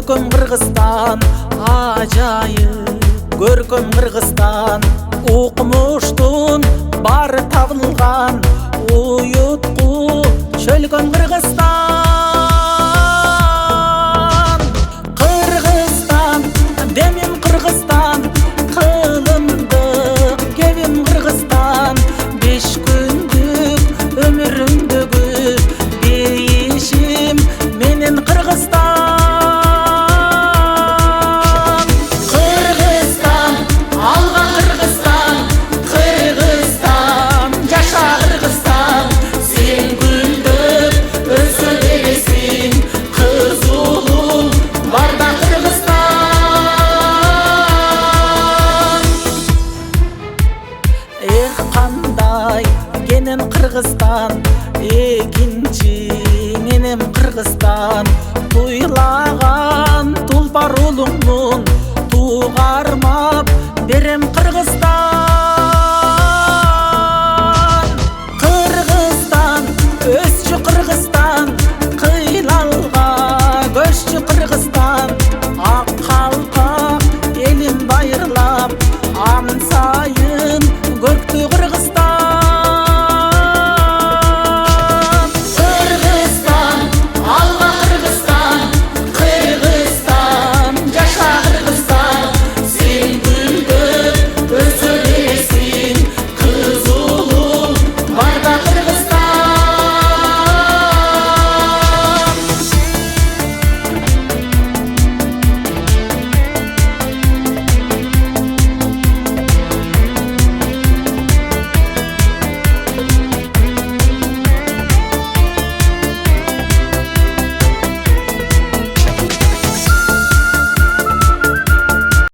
Көркөм Кыргызстан ажайып, көркөм Кыргызстан укмуштун бары табылган уютку чөлгөн Кыргызстан. Кыргызстан демим Кыргызстан, кылымдык кебим Кыргызстан. 5 күндүк өмүрүмдөгү дейишим менен Кыргызстан. Кыргызстан алга Кыргызстан, Кыргызстан жаша Кыргызстан. Сен гүлдөп өсө бересиң, кыз улуң барда Кыргызстан. Эх кандай кенен Кыргызстан, экинчи менен Кыргызстан. Туйлаган тулпар улуңмун, тугармап берем Кыргызстан. Кыргызстан өсчү Кыргызстан.